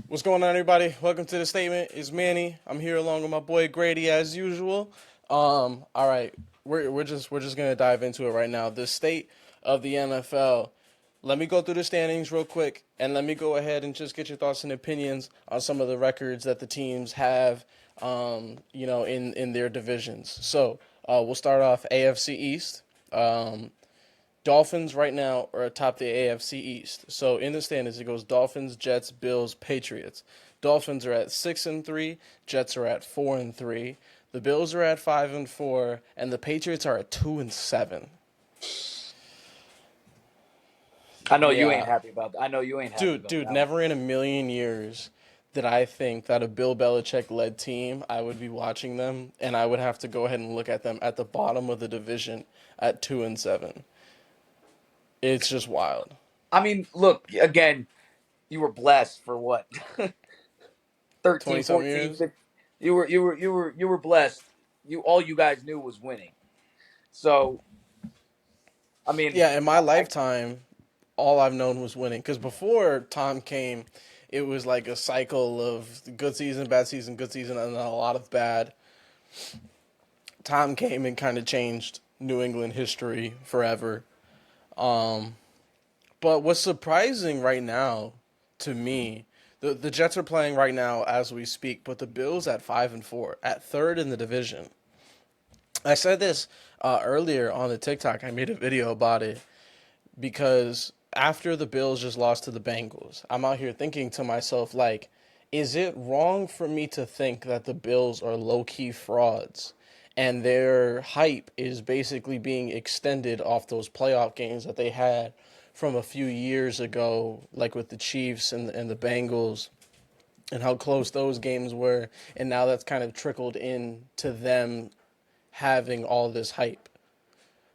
What's going on, everybody? Welcome to the statement. It's Manny. I'm here along with my boy Grady, as usual. All right, we're just gonna dive into it right now. The state of the NFL. Let me go through the standings real quick, and let me go ahead and just get your thoughts and opinions on some of the records that the teams have, in their divisions. So, we'll start off AFC East. Dolphins right now are atop the AFC East. So in the standings, it goes Dolphins, Jets, Bills, Patriots. Dolphins are at 6-3. Jets are at 4-3. The Bills are at 5-4, and the Patriots are at 2-7. I know you ain't Yeah, happy about that. I know you ain't happy about dude, that one. never in a million years did I think that a Bill Belichick led team, I would be watching them, and I would have to go ahead and look at them at the bottom of the division at 2-7. It's just wild. I mean, look, again, you were blessed for what? 20 13, something 14, years. 15. You were blessed. All you guys knew was winning. So, I mean, Yeah, in my I lifetime, all I've known was winning. Because before Tom came, it was like a cycle of good season, good season, and then a lot of bad. Tom came and kind of changed New England history forever. Um, but what's surprising right now to me, the Jets are playing right now as we speak, but the Bills at 5-4, at third in the division. I said this earlier on the TikTok. I made a video about it because after the Bills just lost to the Bengals, I'm out here thinking to myself, like, is it wrong for me to think that the Bills are low key frauds and their hype is basically being extended off those playoff games that they had from a few years ago, like with the Chiefs and the Bengals, and how close those games were, and now that's kind of trickled in to them having all this hype.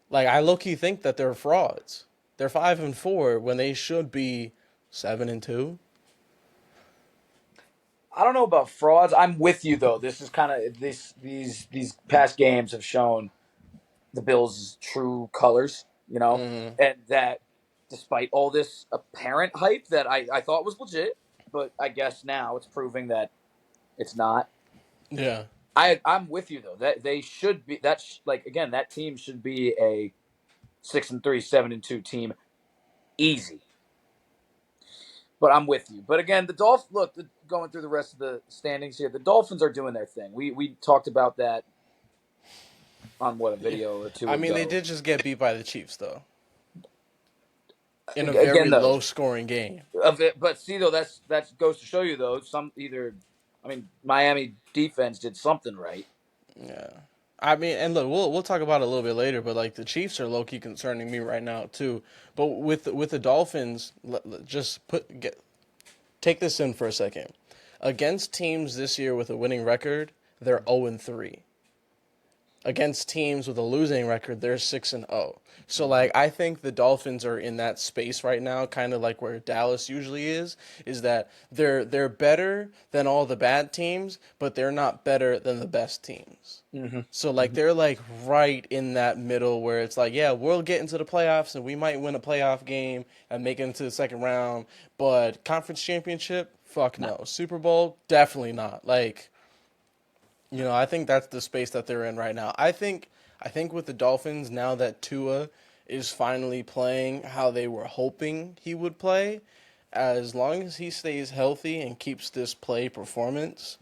Like I low key think that they're frauds. They're 5-4 when they should be 7-2. don't know about frauds. I'm with you though. This is kind of these past games have shown the Bills' true colors, Mm, and that despite all this apparent hype that I thought was legit, but I guess now it's proving that it's not. yeah, I'm with you though. That they should be. Like again, that team should be a 6-3, 7-2 team, easy. But I'm with you. But again, the Dolphins. Look, going through the rest of the standings here, the Dolphins are doing their thing. We talked about that on what a yeah. video or two I mean, they ago. did just get beat by the Chiefs though in a Again, very though, low scoring game. of it. But see, though, that goes to show you though. I mean, Miami defense did something right. Yeah. I mean, and look, we'll talk about it a little bit later, but like the Chiefs are low key concerning me right now too. But with the Dolphins, just take this in for a second. Against teams this year with a winning record, they're 0-3. Against teams with a losing record, they're 6-0. So like I think the Dolphins are in that space right now, kind of like where Dallas usually is that they're better than all the bad teams, but they're not better than the best teams. Mm-hmm. So like they're like right in that middle where it's like, yeah, we'll get into the playoffs and we might win a playoff game and make it into the second round, but conference championship, fuck No. no. Super Bowl, definitely not. Like I think that's the space that they're in right now. I think with the Dolphins now that Tua is finally playing how they were hoping he would play, as long as he stays healthy and keeps this play performance,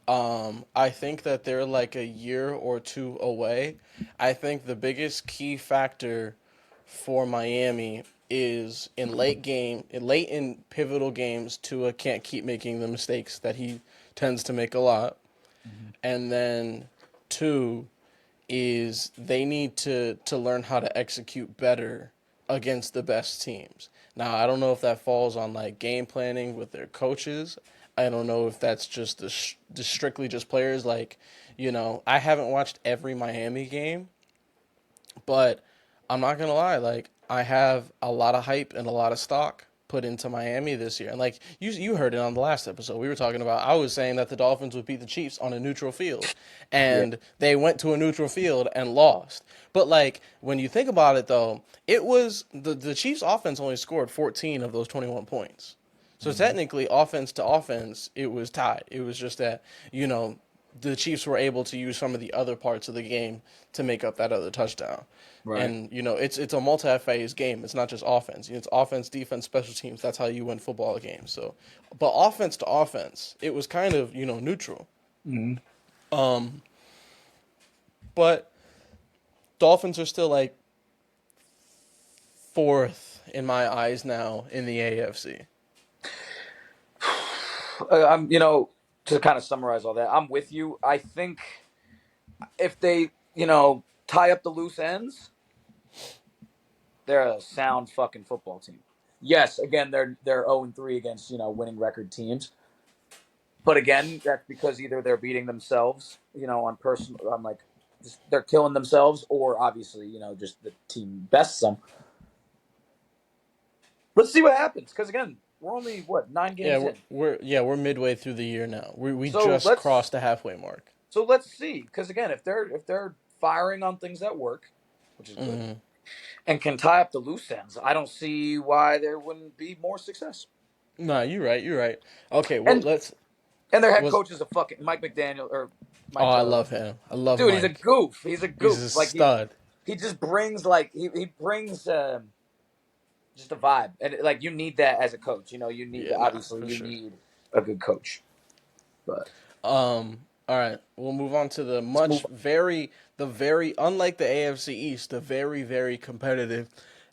I think that they're like a year or two away. I think the biggest key factor for Miami is late in pivotal games, Tua can't keep making the mistakes that he tends to make a lot. Mm-hmm. And then two is they need to learn how to execute better against the best teams. Now, I don't know if that falls on like game planning with their coaches. I don't know if that's just the strictly just players. Like, I haven't watched every Miami game, but I'm not gonna lie, like I have a lot of hype and a lot of stock put into Miami this year. And like you heard it on the last episode. We were talking about I was saying that the Dolphins would beat the Chiefs on a neutral field. Yeah. And they went to a neutral field and lost. But like when you think about it though, it was the Chiefs offense only scored 14 of those 21 points. So technically, offense to offense, it was tied. It was just that, the Chiefs were able to use some of the other parts of the game to make up that other touchdown. Right. And it's a multi-phase game. It's not just offense. It's offense, defense, special teams. That's how you win football games. So, but offense to offense, it was kind of neutral. Mm-hmm. But Dolphins are still like fourth in my eyes now in the AFC. To kind of summarize all that, I'm with you. I think if they, tie up the loose ends, they're a sound fucking football team. Yes, again, they're 0-3 against winning record teams, but again, that's because either they're beating themselves, on like just they're killing themselves, or obviously, just the team bests them. Let's see what happens, because again, we're only what 9 games Yeah, in. we're midway through the year now. We So just crossed the halfway mark. let's see, because again, if they're firing on things that work, which is good, Mm-hmm. and can tie up the loose ends, I don't see why there wouldn't be more success. Nah, you're right. You're right. Okay, well And let's and their head was coach is a fucking Mike McDaniel or oh Mike. I love him. I love Dude, he's a Mike. goof. He's a He's a goof. Like stud. he just brings like he brings just a vibe, and like you need that as a coach. You need Yeah, nah, obviously for you sure. need a good coach. But All right, we'll move on to let's move. the very unlike the AFC East, the very very competitive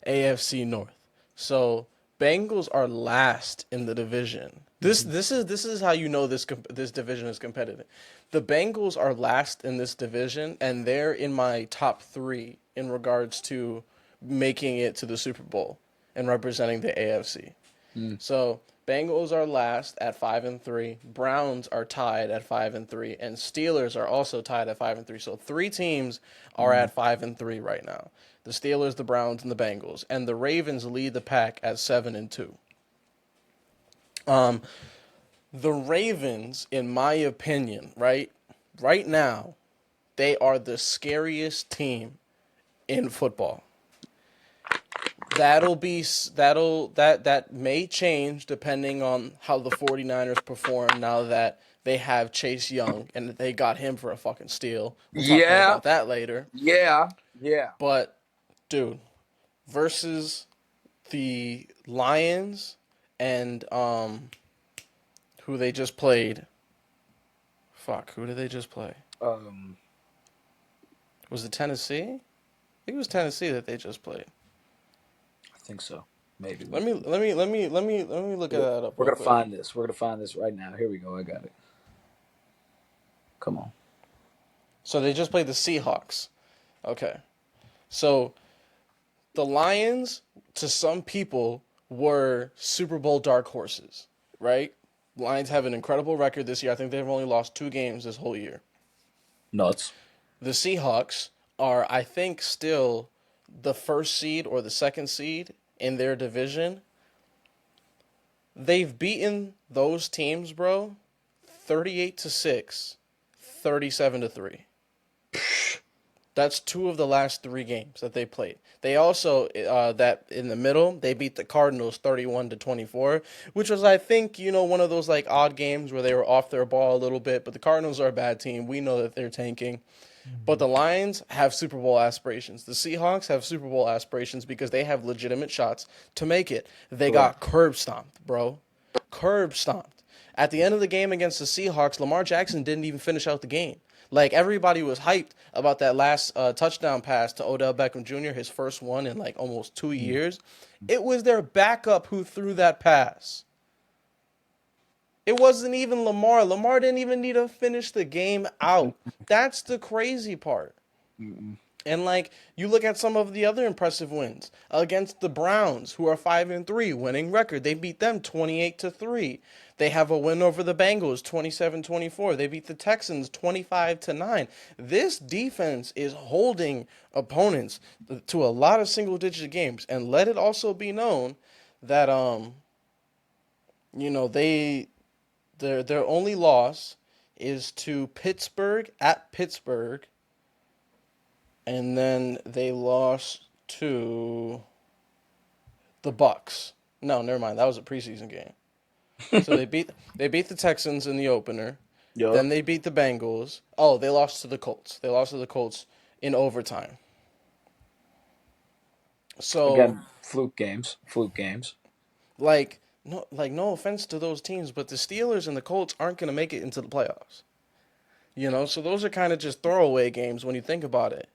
AFC North. So Bengals are last in the division. This is how you know this division is competitive. The Bengals are last in this division, and they're in my top three in regards to making it to the Super Bowl and representing the AFC. Mm. So Bengals are last at 5-3. Browns are tied at 5-3, and Steelers are also tied at 5-3. So three teams are Mm. at 5-3 right now: the Steelers, the Browns, and the Bengals. And the Ravens lead the pack at 7-2. The Ravens, in my opinion, right now, they are the scariest team in football. That may change depending on how the 49ers perform now that they have Chase Young and they got him for a fucking steal. We'll talk more Yeah, about that later. yeah, yeah. But dude, versus the Lions and who they just played. Fuck, who did they just play? Um, Was it Tennessee? I think it was Tennessee that they just played. I think so. Maybe. Let me look at that up We're real gonna quick. find this. We're gonna find this right now. Here we go. I got it. Come on. So they just played the Seahawks. Okay. So the Lions, to some people, were Super Bowl dark horses, right? Lions have an incredible record this year. I think they've only lost 2 games this whole year. Nuts. The Seahawks are, I think, still the first seed or the second seed in their division. They've beaten those teams, bro, 38-6, 37-3. That's 2 of the last 3 games that they played. They also that in the middle they beat the Cardinals 31-24, which was I think one of those like odd games where they were off their ball a little bit. But the Cardinals are a bad team. We know that they're tanking. But the Lions have Super Bowl aspirations. The Seahawks have Super Bowl aspirations because they have legitimate shots to make it. They got curb stomped, bro. Curb stomped. At the end of the game against the Seahawks, Lamar Jackson didn't even finish out the game. Like everybody was hyped about that last touchdown pass to Odell Beckham Jr., his first one in like almost 2 years. It was their backup who threw that pass. It wasn't even Lamar. Lamar didn't even need to finish the game out. That's the crazy part. Mm-mm. And like you look at some of the other impressive wins against the Browns, who are 5-3, winning record. They beat them 28-3. They have a win over the Bengals, 27-24. They beat the Texans 25-9. This defense is holding opponents to a lot of single-digit games. And let it also be known that their only loss is to Pittsburgh at Pittsburgh. And then they lost to the Bucks. No, never mind. That was a preseason game. So they beat the Texans in the opener. Yup. Then they beat the Bengals. Oh, they lost to the Colts. They lost to the Colts in overtime. So, Again, fluke games. Fluke games. no offense to those teams, but the Steelers and the Colts aren't going to make it into the playoffs. So those are kind of just throwaway games when you think about it.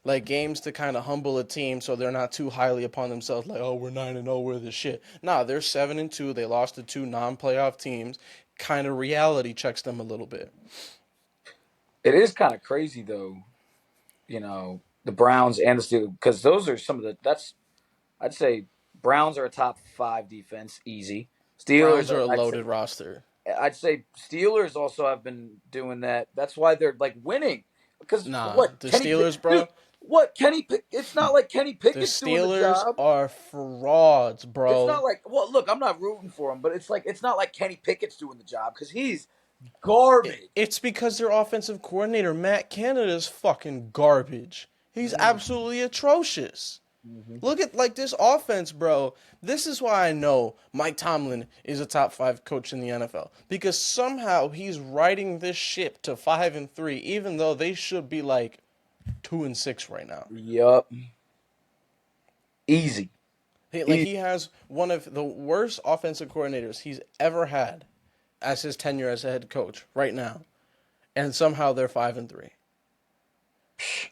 Like games to kind of humble a team so they're not too highly upon themselves like, "Oh, we're 9-0, we're the shit." Nah, they're 7-2. They lost to two non-playoff teams. Kind of reality checks them a little bit. It is kind of crazy though. The Browns and the Steelers, because those are some of the. That's I'd say Browns are a top 5 defense, easy. Steelers Browns are are. a I'd say loaded roster. I'd say Steelers also have been doing that. That's why they're like winning. Because Nah, what the Kenny Pick, Steelers, dude? bro. What Kenny Pick? It's not like Kenny The Pickett's doing the Steelers job. are frauds, It's not bro. like look, I'm not rooting for him, but it's not like Kenny Pickett's doing the job because he's garbage. It's because their offensive coordinator, Matt Canada, is fucking garbage. He's absolutely atrocious. Mm-hmm. Look at like this offense, bro. This is why I know Mike Tomlin is a top 5 coach in the NFL because somehow he's riding this ship to 5-3, even though they should be like 2-6 right now. Yup. Easy. He has one of the worst offensive coordinators he's ever had as his tenure as a head coach right now, and somehow they're 5-3.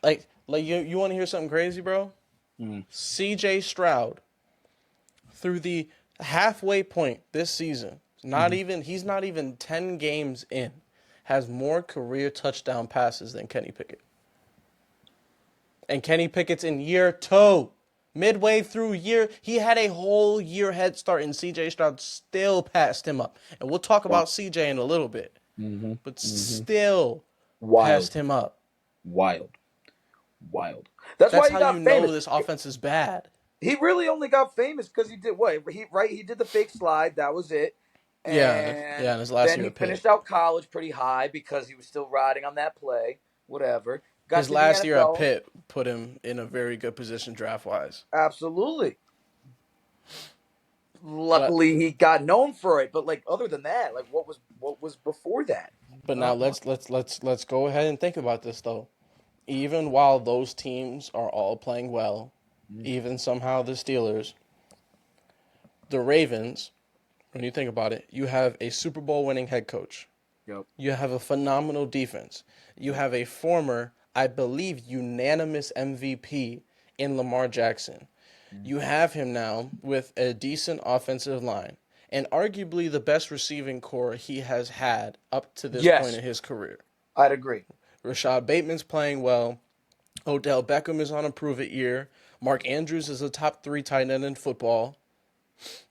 Like you want to hear something crazy, bro? C.J. Stroud, through the halfway point this season, he's not even 10 games in, has more career touchdown passes than Kenny Pickett. And Kenny Pickett's in year 2. Midway through he had a whole year head start, and C.J. Stroud still passed him up. And we'll talk about C.J. in a little bit. But still passed Wild. him up. Wild. That's That's why he how you got know famous. this offense is bad. He really only got famous because he did what? He did the fake slide. That was it. Yeah, And in his last then year he at Pitt. finished out college pretty high because he was still riding on that play. Whatever. Got His to the last year at NFL. Pitt put him in a very good position draft-wise. Absolutely. But Luckily, he got known for it. But like other than that, like what was before that? but now let's go ahead and think about this though. Even while those teams are all playing well, even somehow the Steelers, the Ravens, when you think about it, you have a Super Bowl winning head coach. Yep. You have a phenomenal defense. You have a former, I believe, unanimous MVP in Lamar Jackson. You have him now with a decent offensive line and arguably the best receiving core he has had up to this point Yes, in his career. I'd agree. Rashad Bateman's playing well. Odell Beckham is on a prove-it year. Mark Andrews is a top 3 tight end in football.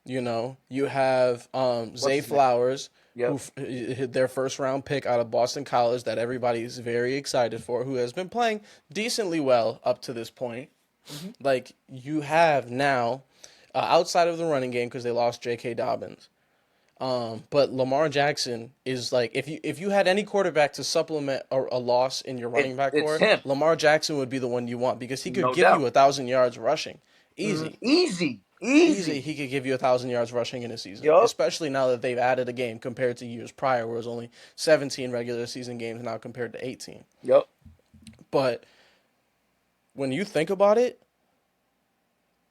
You have Zay his name? Flowers, Yep. who hit their first round pick out of Boston College that everybody is very excited for, who has been playing decently well up to this point. Like you have now, outside of the running game because they lost J.K. Dobbins, but Lamar Jackson is like if you had any quarterback to supplement a loss in your running back It's core, him. Lamar Jackson would be the one you want because he could No give you doubt. 1,000 yards rushing, easy. Easy. He could give you 1,000 yards rushing in a season, Yup. especially now that they've added a game compared to years prior, where it was only 17 regular season games now compared to 18. Yep. But when you think about it,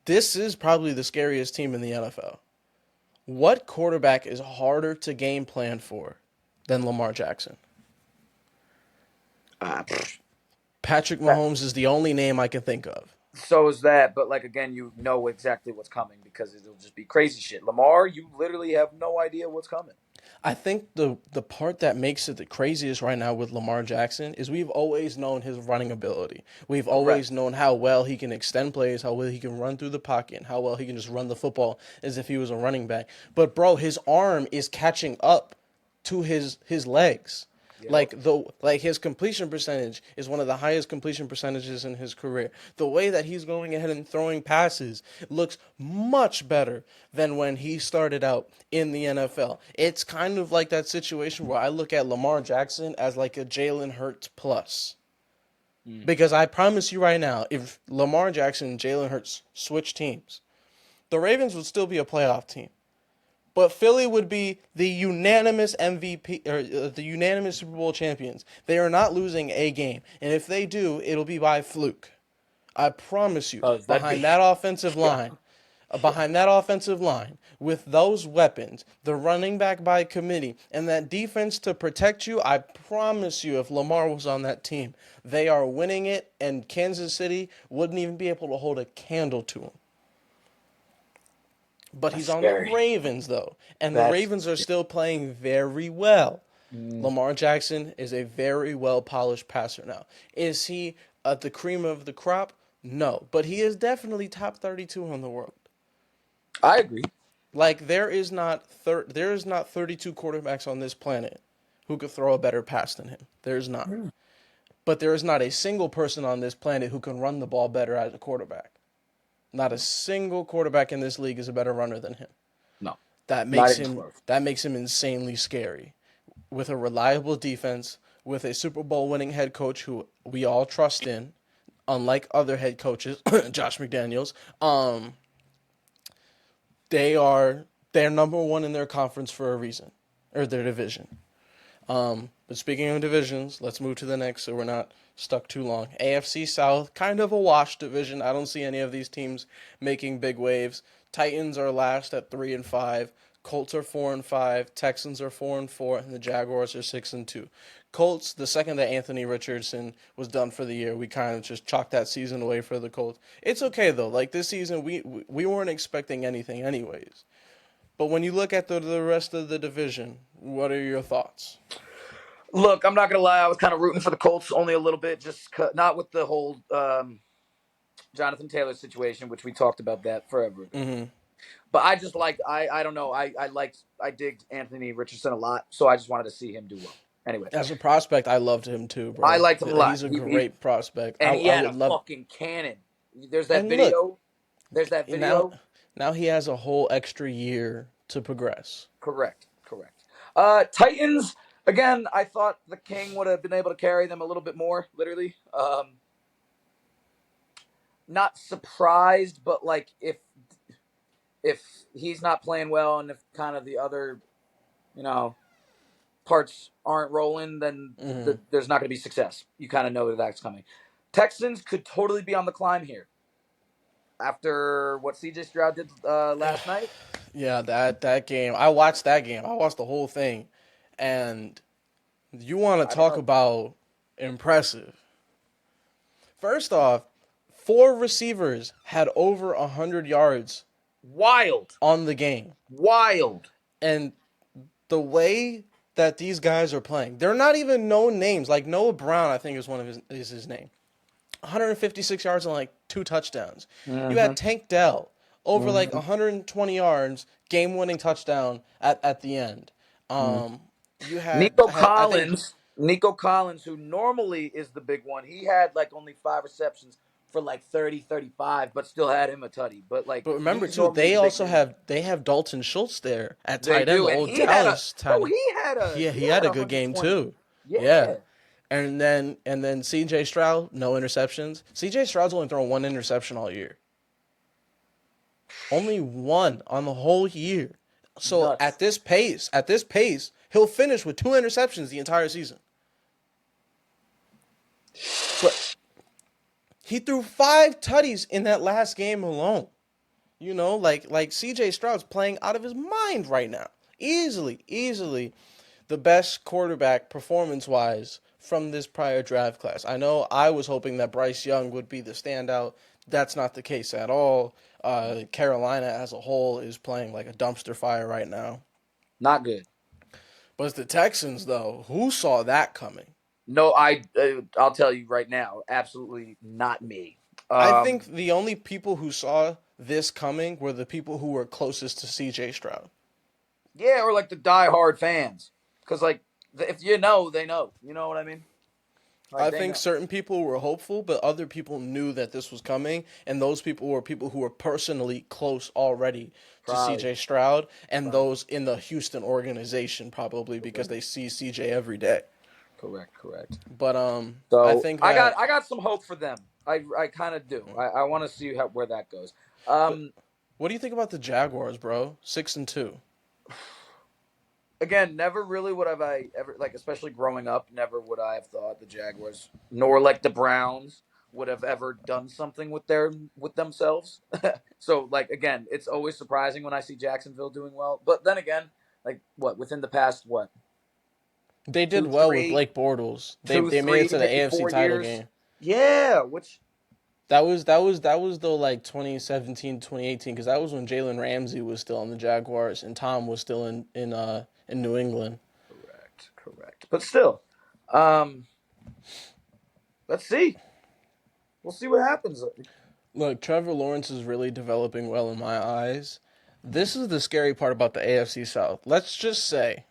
this is probably the scariest team in the NFL. What quarterback is harder to game plan for than Lamar Jackson? Patrick Mahomes is the only name I can think of. So is that, but like again, you know exactly what's coming because it'll just be crazy shit. Lamar, you literally have no idea what's coming. I think the part that makes it the craziest right now with Lamar Jackson is we've always known his running ability. We've always known how well he can extend plays, how well he can run through the pocket, and how well he can just run the football as if he was a running back. But bro, his arm is catching up to his legs. Like his completion percentage is one of the highest completion percentages in his career. The way that he's going ahead and throwing passes looks much better than when he started out in the NFL. It's kind of like that situation where I look at Lamar Jackson as like a Jalen Hurts plus. Because I promise you right now, if Lamar Jackson and Jalen Hurts switch teams, the Ravens would still be a playoff team. But Philly would be the unanimous MVP or the unanimous Super Bowl champions. They are not losing a game, and if they do, it'll be by fluke. I promise you. Oh, that'd be Behind that offensive yeah, line, behind that offensive line, with those weapons, the running back by committee, and that defense to protect you, I promise you, if Lamar was on that team, they are winning it, and Kansas City wouldn't even be able to hold a candle to him. But that's he's on the scary. Ravens, though, and the That's Ravens are still playing very well. mm, Lamar Jackson is a very well polished passer now. Is he the cream of the crop? No, but he is definitely top 32 in the world. I agree. Like there is not 32 quarterbacks on this planet who could throw a better pass than him. There's not. But there is not a single person on this planet who can run the ball better as a quarterback. Not a single quarterback in this league is a better runner than him. No, That not makes even him close. that makes him insanely scary. With a reliable defense, with a Super Bowl winning head coach who we all trust in, unlike other head coaches, Josh McDaniels, they're number one in their conference for a reason, or their division. But speaking of divisions, let's move to the next so we're not stuck too long. AFC South, kind of a wash division. I don't see any of these teams making big waves. Titans are last at 3-5. Colts are 4-5. Texans are 4-4, and the Jaguars are 6-2. Colts, the second that Anthony Richardson was done for the year, we kind of just chalked that season away for the Colts. It's okay though. Like this season, we weren't expecting anything anyways. But when you look at the rest of the division, what are your thoughts? Look, I'm not gonna lie. I was kind of rooting for the Colts only a little bit, just not with the whole Jonathan Taylor situation, which we talked about that forever. Mm-hmm. But I just liked I don't know I digged Anthony Richardson a lot, so I just wanted to see him do well. Anyway, As a prospect, I loved him too, I bro. liked him a lot. He's a He great prospect. and he I had a would love. fucking cannon. There's that And look, video. There's that now video. now he has a whole extra year to progress. Correct. Correct. Titans again. I thought the King would have been able to carry them a little bit more. Literally, not surprised, but like if he's not playing well and if kind of the other, you know, parts aren't rolling, then Mm-hmm. there's not going to be success. You kind of know that that's coming. Texans could totally be on the climb here after what CJ Stroud did last night. Yeah, that game. I watched that game. I watched the whole thing, and you want to I don't talk know. about impressive. First off, four receivers had over 100 yards Wild, on the game, wild. and the way that these guys are playing, they're not even known names. Like Noah Brown, I think is his name. 156 yards and like two touchdowns. You Mm-hmm. had Tank Dell over like Mm-hmm. 120 yards, game-winning touchdown at the end. Mm-hmm. You had, Nico I think, Collins, Nico Collins, who normally is the big one, he had like only 5 receptions for like 30, 35, but still had him a tutty. But like but remember he's too, normally they the big also man. have Dalton Schultz there at They tight end, do, the and old he had a Dallas tight end. he He had had a good game 120. too. Yeah, Yeah. And then CJ Stroud, no interceptions. CJ Stroud's only thrown one interception all year. Only one on the whole year. So nuts. at this pace, he'll finish with two interceptions the entire season. But he threw five tutties in that last game alone. You know, like CJ Stroud's playing out of his mind right now. Easily the best quarterback performance-wise from this prior draft class. I know I was hoping that Bryce Young would be the standout. That's not the case at all. Carolina as a whole is playing like a dumpster fire right now. Not good. But it's the Texans, though. Who saw that coming? No, I'll tell you right now, absolutely not me. I think the only people who saw this coming were the people who were closest to CJ Stroud. Yeah, or like the diehard fans, because like if you know, they know. You know what I mean? Like I they think know. certain people were hopeful, but other people knew that this was coming, and those people were people who were personally close already to Probably. CJ Stroud, and Probably. those in the Houston organization probably because they see CJ every day. Correct. But So I think I that. got some hope for them. I kind of do. I want to see where that goes. But what do you think about the Jaguars, bro? 6-2. Again, never really would have I ever like, especially growing up, never would I have thought the Jaguars, nor like the Browns, would have ever done something with themselves. So like again, it's always surprising when I see Jacksonville doing well. But then again, like what within the past They did two, well with three, Blake Bortles. They two, they made it three, to the maybe AFC 4 years. title game. Yeah, which That was though like 2017, 2018 because that was when Jalen Ramsey was still on the Jaguars and Tom was still in New England. correct. But still, um, let's see. We'll see what happens. Look, Trevor Lawrence is really developing well in my eyes. This is the scary part about the AFC South. Let's just say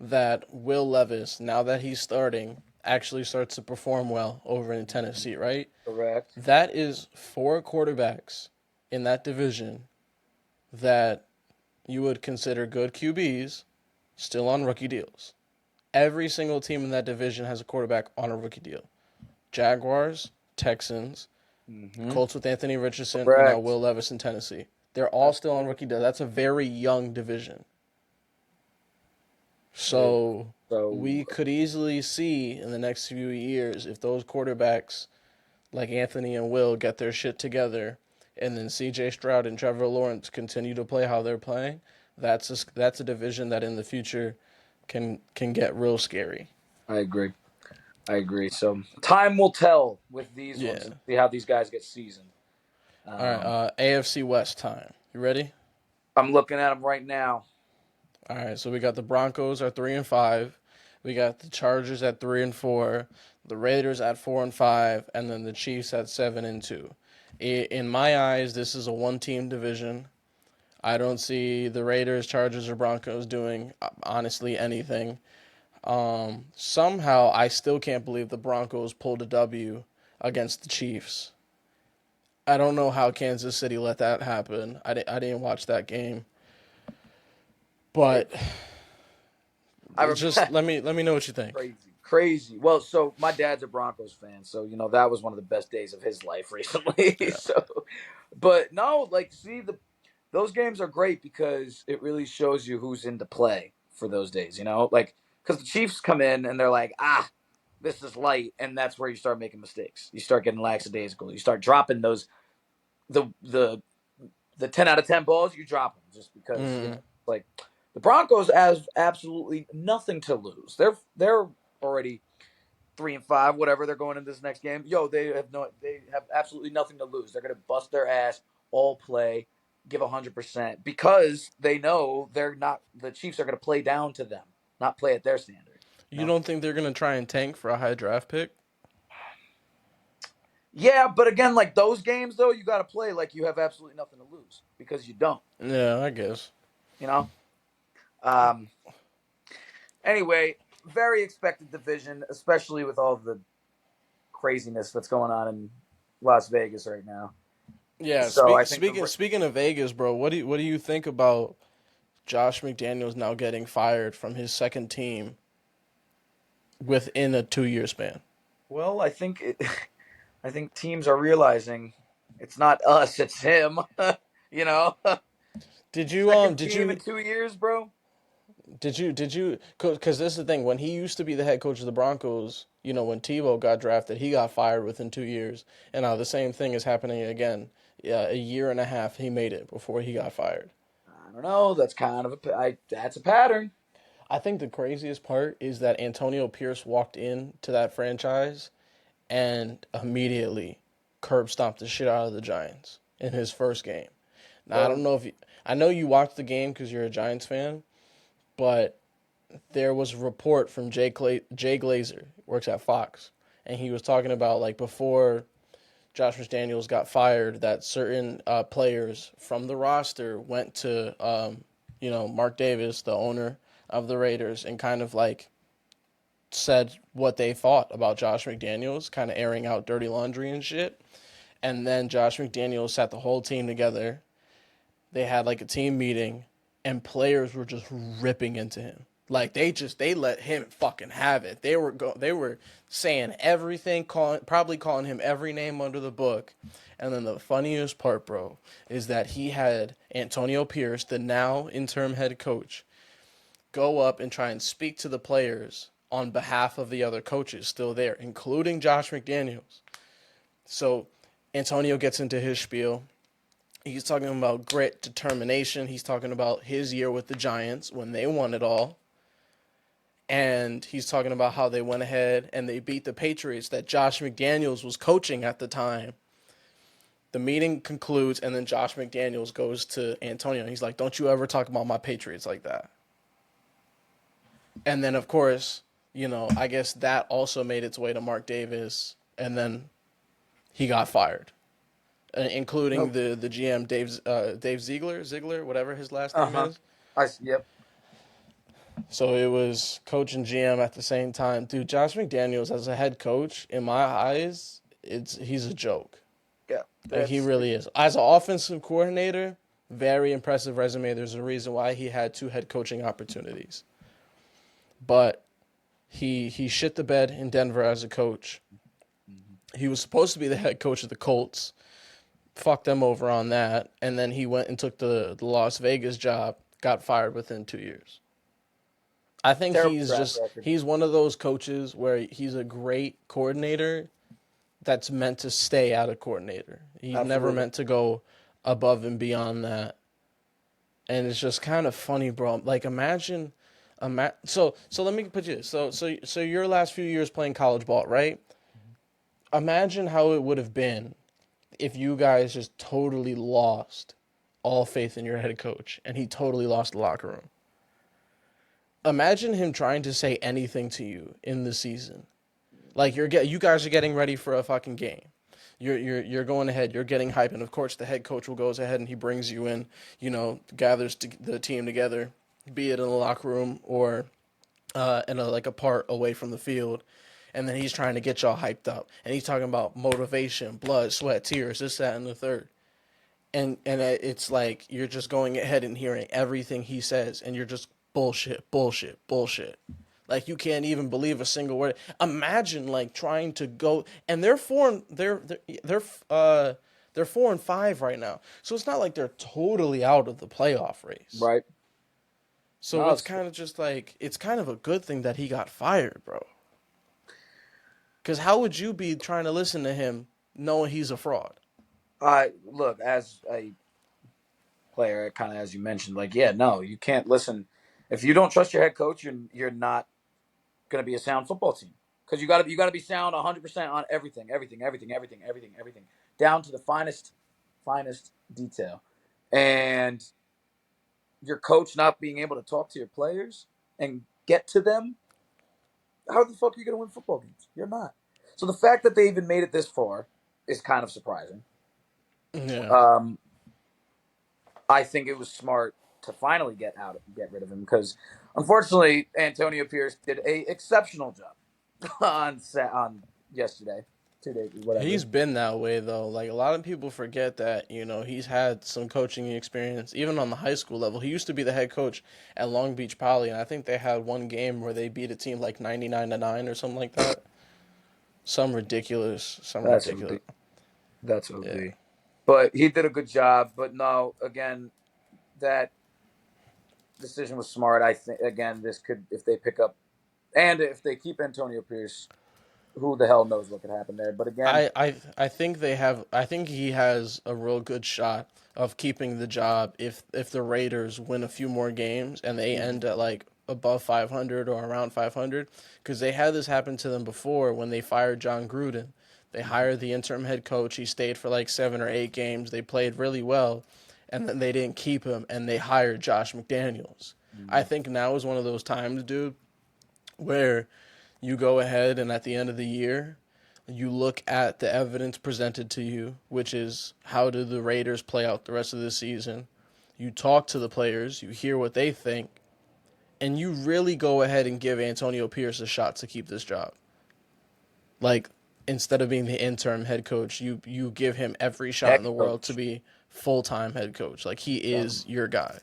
that Will Levis, now that he's starting, actually starts to perform well over in Tennessee, right? Correct. That is four quarterbacks in that division that you would consider good QBs still on rookie deals. Every single team in that division has a quarterback on a rookie deal. Jaguars, Texans, Colts with Anthony Richardson, and now Correct. Will Levis in Tennessee. They're all still on rookie deals. That's a very young division. So So we could easily see in the next few years if those quarterbacks like Anthony and Will get their shit together and then CJ Stroud and Trevor Lawrence continue to play how they're playing, that's a division that in the future can get real scary. I agree. I agree. So time will tell with these ones. Yeah. See how these guys get seasoned. All right, AFC West time. You ready? I'm looking at them right now. All right, so we got the Broncos are 3-5. We got the Chargers at 3-4, the Raiders at 4-5, and then the Chiefs at 7-2. In my eyes, this is a one-team division. I don't see the Raiders, Chargers, or Broncos doing honestly anything. Somehow, I still can't believe the Broncos pulled a W against the Chiefs. I don't know how Kansas City let that happen. I didn't watch that game, but I just let me know what you think. crazy. Well, so my dad's a Broncos fan, so you know that was one of the best days of his life recently. Yeah. So, but no, like see those games are great because it really shows you who's into play for those days. You know, like because the Chiefs come in and they're like, this is light, and that's where you start making mistakes. You start getting lackadaisical. You start dropping those the the the 10 out of 10 balls. You drop them just because like the Broncos has absolutely nothing to lose. They're already 3-5, whatever they're going in this next game. They have absolutely nothing to lose. They're gonna bust their ass all play, give 100% because they know they're not. The Chiefs are gonna play down to them, not play at their standard. You don't think they're gonna try and tank for a high draft pick? Yeah, but again, like those games though, you got to play like you have absolutely nothing to lose because you don't. Yeah, I guess. You know. Um. Anyway, very expected division, especially with all the craziness that's going on in Las Vegas right now. Yeah. So I think Speaking of Vegas, bro, what do you think about Josh McDaniels now getting fired from his second team within a 2-year span? well, I think teams are realizing it's not us, it's him. you know, Did you second did team you in 2 years, bro. did you because this is the thing when he used to be the head coach of the Broncos, when Tebow got drafted, he got fired within 2 years, and now the same thing is happening again. Yeah, a year and a half he made it before he got fired. I don't know. That's kind of that's a pattern. I think the craziest part is that Antonio Pierce walked into that franchise and immediately curb stomped the shit out of the Giants in his first game. Now, I don't know I know you watched the game because you're a Giants fan, but there was a report from Jay Glazer, works at Fox, and he was talking about like before Josh McDaniels got fired, that certain players from the roster went to Mark Davis, the owner of the Raiders, and kind of like said what they thought about Josh McDaniels, kind of airing out dirty laundry and shit. And then Josh McDaniels sat the whole team together. They had like a team meeting, and players were just ripping into him. Like they let him fucking have it. They were saying everything, probably calling him every name under the book. And then the funniest part, bro, is that he had Antonio Pierce, the now interim head coach, go up and try and speak to the players on behalf of the other coaches still there, including Josh McDaniels. So Antonio gets into his spiel. He's talking about grit, determination. He's talking about his year with the Giants when they won it all. And he's talking about how they went ahead and they beat the Patriots that Josh McDaniels was coaching at the time. The meeting concludes, and then Josh McDaniels goes to Antonio. And he's like, don't you ever talk about my Patriots like that. And then, of course, I guess that also made its way to Mark Davis, and then he got fired, including Nope. the GM, Dave Ziegler, whatever his last name Uh-huh. is. Yep. So it was coach and GM at the same time. Dude, Josh McDaniels as a head coach, in my eyes, he's a joke. Yeah. Like, he really is. As an offensive coordinator, very impressive resume. There's a reason why he had 2 head coaching opportunities. But he shit the bed in Denver as a coach. He was supposed to be the head coach of the Colts. Fucked them over on that. And then he went and took the Las Vegas job, got fired within 2 years. I think Terrible track record. he's one of those coaches where he's a great coordinator that's meant to stay at a coordinator. He's never Absolutely. meant to go above and beyond that. And it's just kind of funny, bro. Like, imagine so let me put you this. So your last few years playing college ball, right? Imagine how it would have been if you guys just totally lost all faith in your head coach and he totally lost the locker room. Imagine him trying to say anything to you in the season. Like, you guys are getting ready for a fucking game. You're going ahead. You're getting hype, and of course the head coach will goes ahead and he brings you in. Gathers the team together, be it in the locker room or in a part away from the field, and then he's trying to get y'all hyped up, and he's talking about motivation, blood, sweat, tears, this, that, and the third. And it's like you're just going ahead and hearing everything he says, and you're just bullshit, bullshit, bullshit. Like, you can't even believe a single word. Imagine like trying to go, and they're 4-5 right now. So it's not like they're totally out of the playoff race. Right. So No, it's kind of just like, it's kind of a good thing that he got fired, bro. Because how would you be trying to listen to him knowing he's a fraud? look, as a player, kind of as you mentioned, like, yeah, no, you can't listen. If you don't trust your head coach, you're not going to be a sound football team, because you got to be sound 100% on everything, down to the finest detail. And your coach not being able to talk to your players and get to them, how the fuck are you going to win football games? You're not. So the fact that they even made it this far is kind of surprising. Yeah. Um, I think it was smart to finally get rid of him, because unfortunately Antonio Pierce did a exceptional job on yesterday, 2 days, whatever. He's been that way though. Like, a lot of people forget that, he's had some coaching experience even on the high school level. He used to be the head coach at Long Beach Poly, and I think they had one game where they beat a team like 99-9 or something like that. Some ridiculous. That's OD. That's OD. Yeah. But he did a good job. But no, again, that decision was smart. I think, again, this could, if they pick up and if they keep Antonio Pierce, who the hell knows what could happen there. But again, I think I think he has a real good shot of keeping the job if the Raiders win a few more games and they end at like above 500 or around 500, because they had this happen to them before when they fired John Gruden. They hired the interim head coach. He stayed for like 7 or 8 games. They played really well, and then they didn't keep him, and they hired Josh McDaniels. I think now is one of those times, dude, where you go ahead and at the end of the year, you look at the evidence presented to you, which is how do the Raiders play out the rest of the season. You talk to the players, you hear what they think, and you really go ahead and give Antonio Pierce a shot to keep this job. Like, instead of being the interim head coach, you give him every shot in the world to be full-time head coach. Like, he is your guy.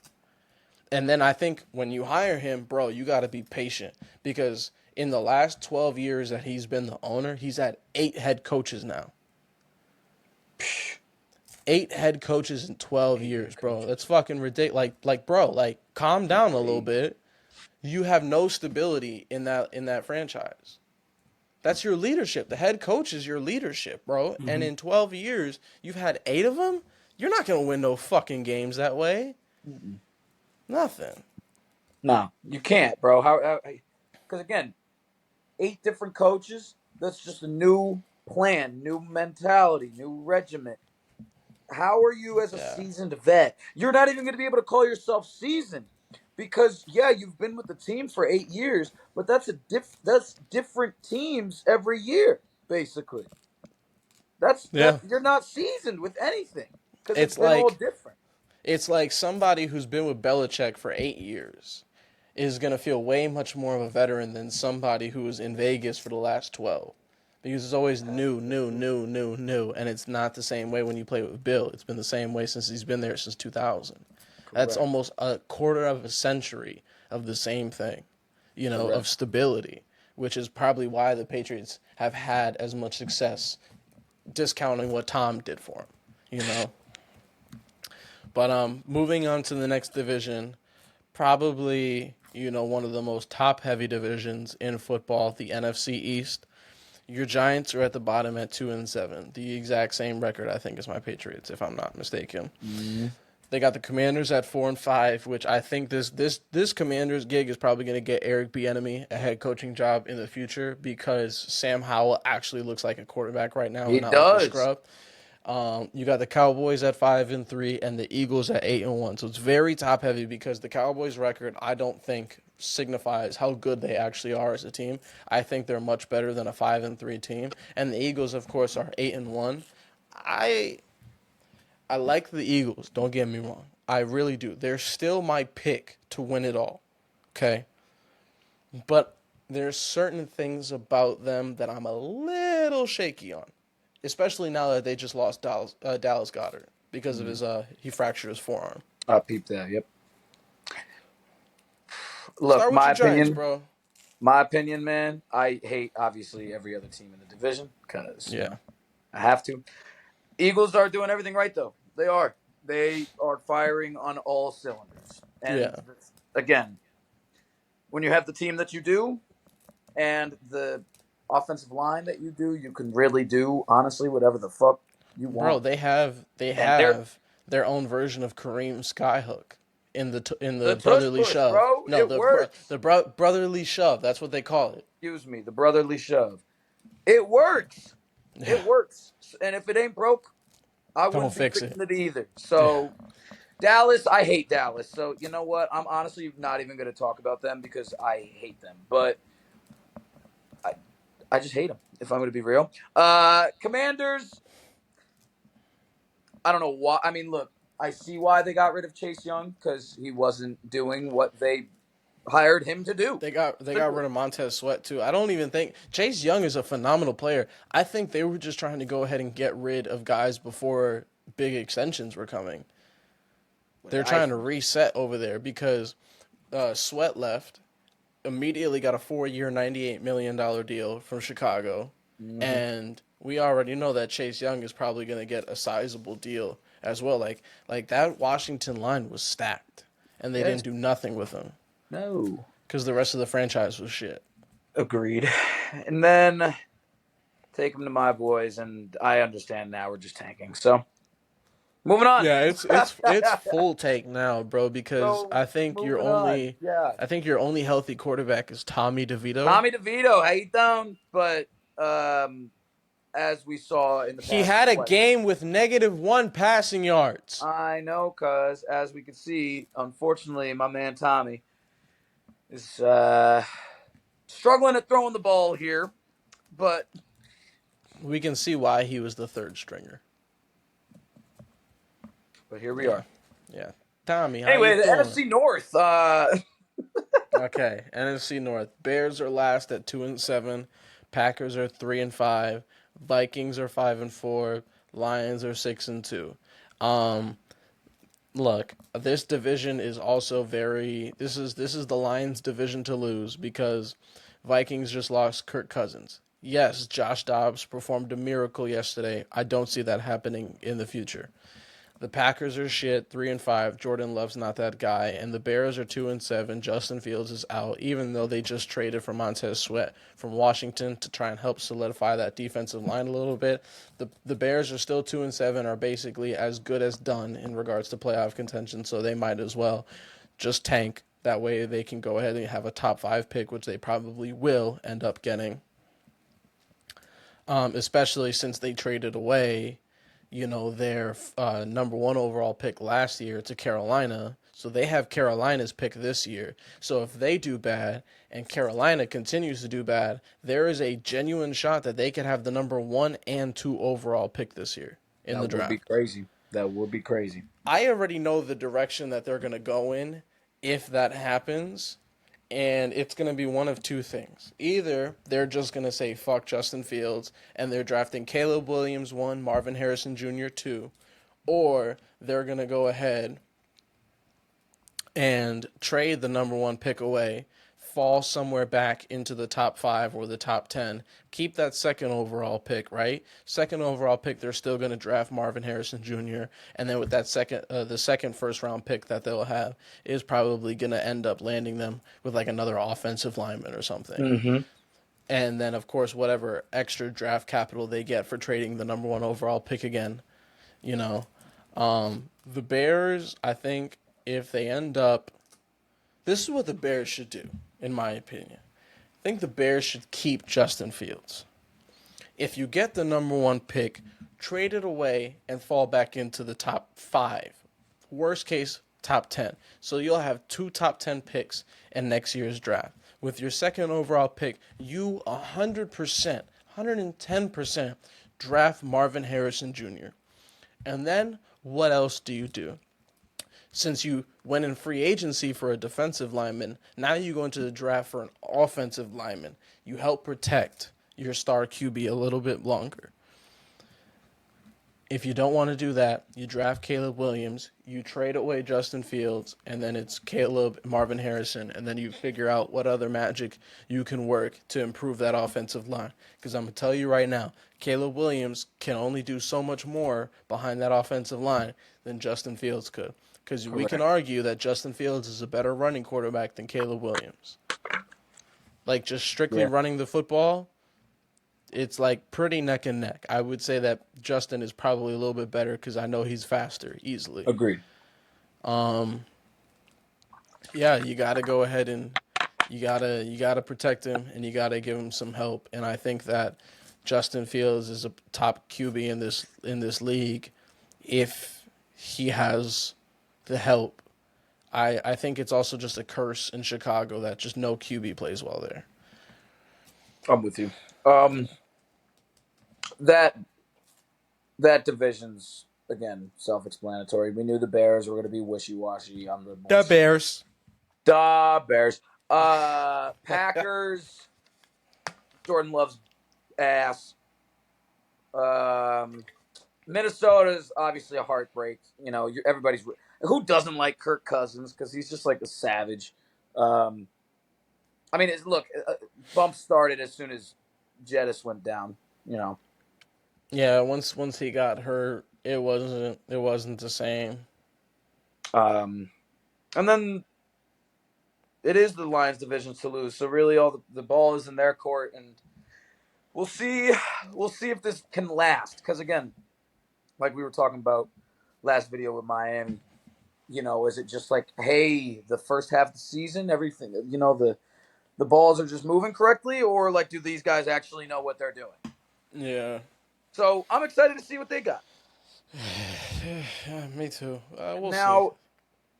And then I think when you hire him, bro, you got to be patient because in the last 12 years that he's been the owner, he's had 8 head coaches now. 8 head coaches in 12 years, bro. That's fucking ridiculous. Bro, calm down a little bit. You have no stability in that franchise. That's your leadership. The head coach is your leadership, bro. And in 12 years, you've had 8 of them? You're not going to win no fucking games that way. Nothing. No, you can't, bro. How? Because again, 8 different coaches. That's just a new plan, new mentality, new regiment. How are you as a Yeah. seasoned vet? You're not even going to be able to call yourself seasoned because yeah, you've been with the team for 8 years, but that's that's different teams every year, basically. That Yeah. you're not seasoned with anything because it's It's been all like different. it's like somebody who's been with Belichick for 8 years is going to feel way much more of a veteran than somebody who was in Vegas for the last 12. Because it's always new, new, new, new, new, and it's not the same way when you play with Bill. It's been the same way since he's been there since 2000. That's Correct. almost a quarter of a century of the same thing, Correct. of stability, which is probably why the Patriots have had as much success, discounting what Tom did for him. But moving on to the next division, probably one of the most top-heavy divisions in football, the NFC East. Your Giants are at the bottom at 2-7, the exact same record I think as my Patriots, if I'm not mistaken. Mm-hmm. They got the Commanders at 4-5, which I think this Commanders gig is probably going to get Eric Bieniemy a head coaching job in the future because Sam Howell actually looks like a quarterback right now He and not like a does. scrub. You got the Cowboys at 5-3 and the Eagles at 8-1. So it's very top heavy because the Cowboys record I don't think signifies how good they actually are as a team. I think they're much better than a 5-3 team. And the Eagles, of course, are 8-1. I like the Eagles, don't get me wrong. I really do. They're still my pick to win it all. Okay? But there's certain things about them that I'm a little shaky on. Especially now that they just lost Dallas Goedert because of his he fractured his forearm. I peeped that. Yep. Look, Start with your Giants, bro. my opinion, man. I hate obviously every other team in the division because Yeah. I have to. Eagles are doing everything right though. They are. They are firing on all cylinders. And Yeah. again, when you have the team that you do and the offensive line that you do, you can really do honestly whatever the fuck you Bro, want. they have And they're their own version of Kareem Skyhook in the the tush brotherly push, shove. bro. No, It works. the brotherly shove. That's what they call it. Excuse me, the brotherly shove. It works. Yeah. It works. And if it ain't broke, I Don't wouldn't be fix fixing it. it either. So Dallas, I hate Dallas. So you know what? I'm honestly not even going to talk about them because I hate them. But I, I just hate them. If I'm going to be real. Commanders. I don't know why. I mean, look, I see why they got rid of Chase Young because he wasn't doing what they hired him to do. They got rid of Montez Sweat too. I don't even think Chase Young is a phenomenal player. I think they were just trying to go ahead and get rid of guys before big extensions were coming. They're trying to reset over there because Sweat left, immediately got a 4-year, $98 million deal from Chicago, and we already know that Chase Young is probably going to get a sizable deal as well. Like that Washington line was stacked, and they didn't do nothing with him. No. Because the rest of the franchise was shit. Agreed. And then take them to my boys, and I understand now we're just tanking. So moving on. Yeah, it's full take now, bro. Because So moving on. Yeah. I think your only healthy quarterback is Tommy DeVito. Tommy DeVito, how you doing? But as we saw in the past, He had a game with -1 passing yards. I know, cuz as we could see, unfortunately, my man Tommy is struggling at throwing the ball here, but We can see why he was the third stringer. here we are. Yeah, Tommy. How Anyway, you the doing? NFC North. Okay, NFC North. Bears are last at 2-7. Packers are 3-5. Vikings are 5-4. Lions are 6-2. Look, this division is also very. This is the Lions' division to lose because Vikings just lost Kirk Cousins. Yes, Josh Dobbs performed a miracle yesterday. I don't see that happening in the future. The Packers are shit, 3-5. Jordan Love's not that guy, and the Bears are 2-7. Justin Fields is out, even though they just traded for Montez Sweat from Washington to try and help solidify that defensive line a little bit. The Bears are still 2-7, are basically as good as done in regards to playoff contention, so they might as well just tank. That way they can go ahead and have a top five pick, which they probably will end up getting. Especially since they traded away their number one overall pick last year to Carolina. So they have Carolina's pick this year. So if they do bad and Carolina continues to do bad, there is a genuine shot that they could have the number 1 and 2 overall pick this year in the That would be draft. crazy. That would be crazy. I already know the direction that they're going to go in if that happens. And it's going to be one of two things. Either they're just going to say, fuck Justin Fields, and they're drafting Caleb Williams 1, Marvin Harrison Jr. 2, or they're going to go ahead and trade the number 1 pick away, fall somewhere back into the top 5 or the top 10, keep that second overall pick, right? Second overall pick, they're still going to draft Marvin Harrison Jr., and then with that the second first round pick that they'll have is probably going to end up landing them with like another offensive lineman or something. Mm-hmm. And then, of course, whatever extra draft capital they get for trading the number 1 overall pick again, you know. The Bears, I think, if they end up, this is what the Bears should do, in my opinion. I think the Bears should keep Justin Fields. If you get the number 1 pick, trade it away and fall back into the top 5. Worst case, top 10. So you'll have 2 top 10 picks in next year's draft. With your second overall pick, you 100%, 110% draft Marvin Harrison Jr. And then what else do you do? Since you went in free agency for a defensive lineman, now you go into the draft for an offensive lineman. You help protect your star QB a little bit longer. If you don't want to do that, you draft Caleb Williams, you trade away Justin Fields, and then it's Caleb, Marvin Harrison, and then you figure out what other magic you can work to improve that offensive line. Because I'm going to tell you right now, Caleb Williams can only do so much more behind that offensive line than Justin Fields could. Because we can argue that Justin Fields is a better running quarterback than Caleb Williams. Like, just strictly running the football, it's like pretty neck and neck. I would say that Justin is probably a little bit better because I know he's faster easily. Agreed. Yeah, you got to go ahead and you gotta protect him and you got to give him some help. And I think that Justin Fields is a top QB in this league if he has the help. I think it's also just a curse in Chicago that just no QB plays well there. I'm with you. That division's again self-explanatory. We knew the Bears were going to be wishy-washy on the Bears. Da Bears. Packers. Jordan Love's ass. Minnesota's obviously a heartbreak. You know, everybody's who doesn't like Kirk Cousins because he's just like a savage. I mean, bump started as soon as Jettis went down. You know. Yeah, once he got hurt, it wasn't the same. And then it is the Lions division to lose. So really, all the ball is in their court, and we'll see. We'll see if this can last. Because again, like we were talking about last video with Miami, you know, is it just like, hey, the first half of the season, everything, you know, the balls are just moving correctly, or like, do these guys actually know what they're doing? Yeah. So I'm excited to see what they got. Yeah, me too. We'll now,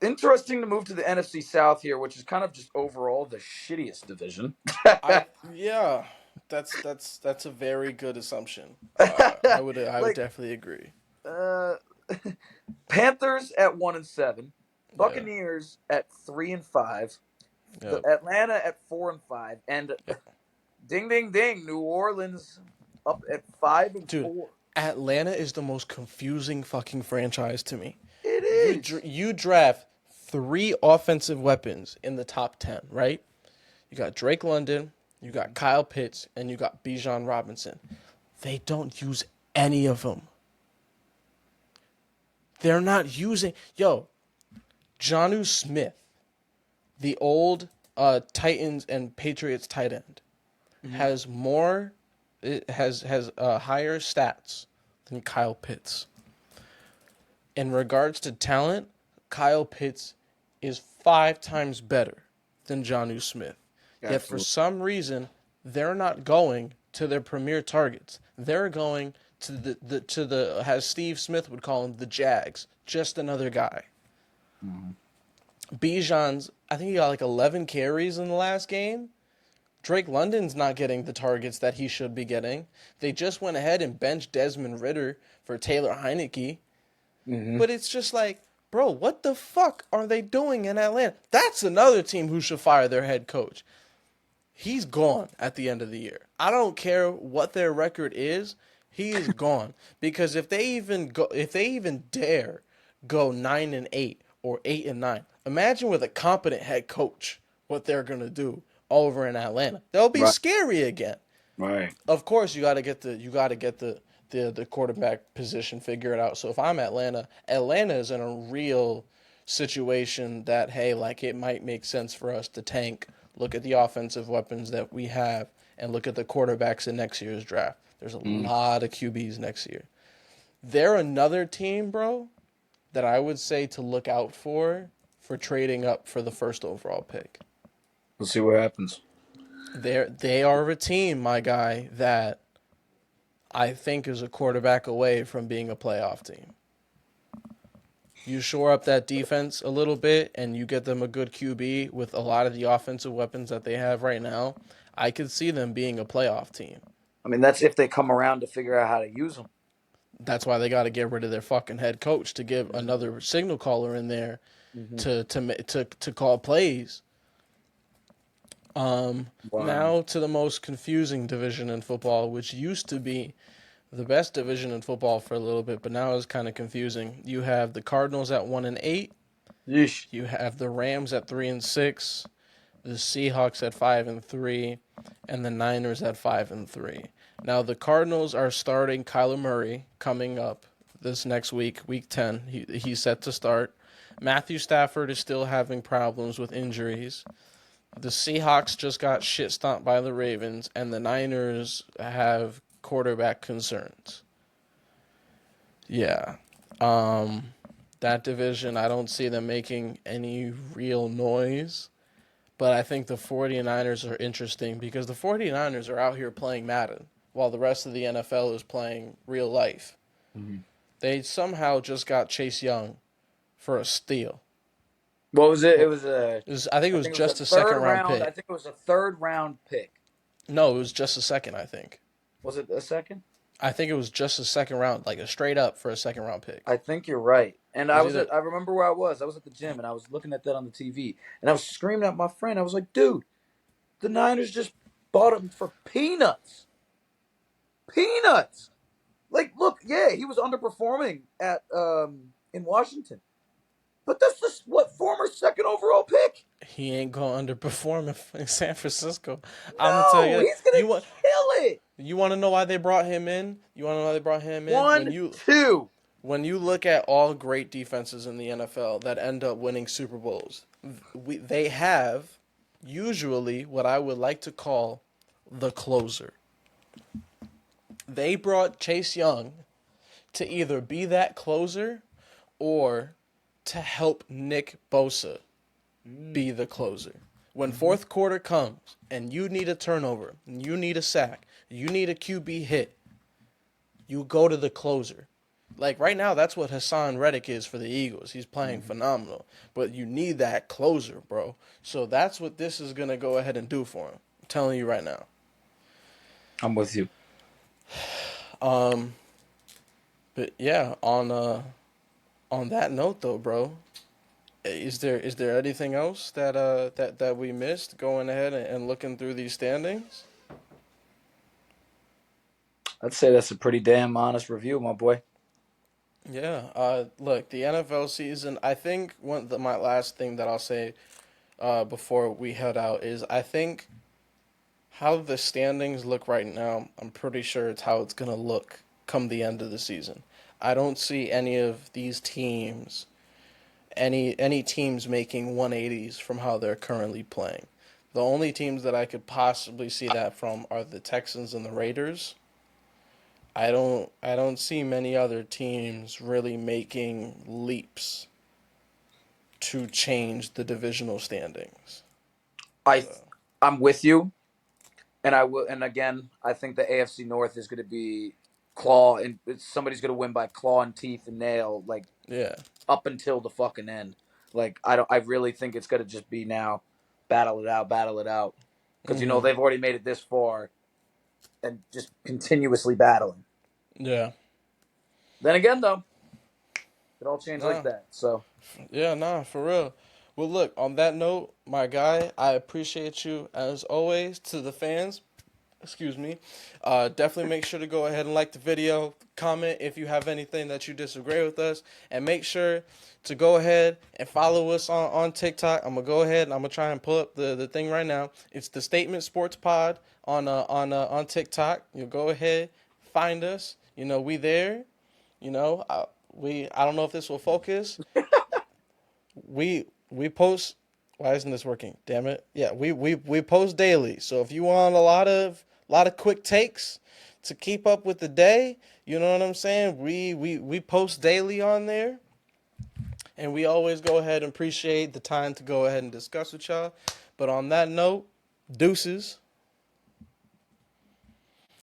see. Interesting to move to the NFC South here, which is kind of just overall the shittiest division. Yeah, that's a very good assumption. I would definitely agree. Panthers at 1-7, Buccaneers at 3-5, Atlanta at 4-5, and ding ding ding, New Orleans up at 5-4. Dude, Atlanta is the most confusing fucking franchise to me. It it is. You draft 3 offensive weapons in the top 10, right? You got Drake London, you got Kyle Pitts, and you got Bijan Robinson. They don't use any of them. They're not using. Yo, Jonnu Smith, the old Titans and Patriots tight end, has more. It has higher stats than Kyle Pitts. In regards to talent, Kyle Pitts is 5 times better than Jonnu Smith. Yet for Absolutely. some reason, they're not going to their premier targets. They're going to the as Steve Smith would call them, the Jags. Just another guy. Bijan's, I think he got like 11 carries in the last game. Drake London's not getting the targets that he should be getting. They just went ahead and benched Desmond Ridder for Taylor Heineke. But it's just like, bro, what the fuck are they doing in Atlanta? That's another team who should fire their head coach. He's gone at the end of the year. I don't care what their record is. He is gone because if they even dare go 9-8 or 8-9, imagine with a competent head coach what they're gonna do over in Atlanta. They'll be Right. scary again. Right. Of course, you got to get the quarterback position figured out. So if I'm Atlanta is in a real situation that, hey, like, it might make sense for us to tank, look at the offensive weapons that we have, and look at the quarterbacks in next year's draft. There's a lot of QBs next year. They're another team, bro, that I would say to look out for trading up for the first overall pick. We'll see what happens. They are a team, my guy, that I think is a quarterback away from being a playoff team. You shore up that defense a little bit and you get them a good QB with a lot of the offensive weapons that they have right now, I could see them being a playoff team. I mean, that's if they come around to figure out how to use them. That's why they got to get rid of their fucking head coach to give another signal caller in there to call plays. Wow. Now to the most confusing division in football, which used to be the best division in football for a little bit, but now is kind of confusing. You have the Cardinals at 1-8. Yeesh. You have the Rams at 3-6, the Seahawks at 5-3, and the Niners at 5-3. Now the Cardinals are starting Kyler Murray coming up this next week, week 10. He's set to start. Matthew Stafford is still having problems with injuries. The Seahawks just got shit stomped by the Ravens, and the Niners have quarterback concerns. Yeah. That division, I don't see them making any real noise. But I think the 49ers are interesting because the 49ers are out here playing Madden while the rest of the NFL is playing real life. They somehow just got Chase Young for a steal. What was it? I think it was just a second round pick. I think it was a third round pick. No, it was just a second, I think. Was it a second? I think it was just a second round, like a straight up for a second round pick. I think you're right. And I remember where I was. I was at the gym and I was looking at that on the TV. And I was screaming at my friend. I was like, dude, the Niners just bought him for peanuts. Peanuts. Like, look, yeah, he was underperforming at in Washington. But that's just former second overall pick. He ain't gonna underperform in San Francisco. No, I'm gonna tell you, he's gonna kill it. You want to know why they brought him in? You want to know why they brought him in? 1, 2. When you look at all great defenses in the NFL that end up winning Super Bowls, they have usually what I would like to call the closer. They brought Chase Young to either be that closer or to help Nick Bosa be the closer. When fourth quarter comes and you need a turnover, and you need a sack, you need a QB hit, you go to the closer. Like right now, that's what Hassan Reddick is for the Eagles. He's playing phenomenal. But you need that closer, bro. So that's what this is going to go ahead and do for him. I'm telling you right now. I'm with you. But yeah, on that note though, bro, is there anything else that we missed going ahead and looking through these standings? I'd say that's a pretty damn honest review, my boy. Yeah. Look, the NFL season. I think my last thing that I'll say before we head out is I think how the standings look right now. I'm pretty sure it's how it's gonna look come the end of the season. I don't see any of these teams, any teams making 180s from how they're currently playing. The only teams that I could possibly see that from are the Texans and the Raiders. I don't see many other teams really making leaps to change the divisional standings. I So I'm with you, and I will. And again, I think the AFC North is going to be claw, and somebody's going to win by claw and teeth and nail, like yeah. up until the fucking end. Like I don't. I really think it's going to just be now, battle it out, because Mhm. they've already made it this far, and just continuously battling. Yeah. Then again, though, it all changed like No. that. So Yeah, nah, for real. Well, look, on that note, my guy, I appreciate you as always. To the fans, excuse me, definitely make sure to go ahead and like the video, comment if you have anything that you disagree with us, and make sure to go ahead and follow us on TikTok. I'm gonna go ahead and I'm gonna try and pull up the thing right now. It's the Statement Sports Pod on TikTok. You go ahead, find us. We there. I don't know if this will focus. We post. Why isn't this working? Damn it! Yeah, we post daily. So if you want a lot of quick takes to keep up with the day, you know what I'm saying. We post daily on there, and we always go ahead and appreciate the time to go ahead and discuss with y'all. But on that note, deuces.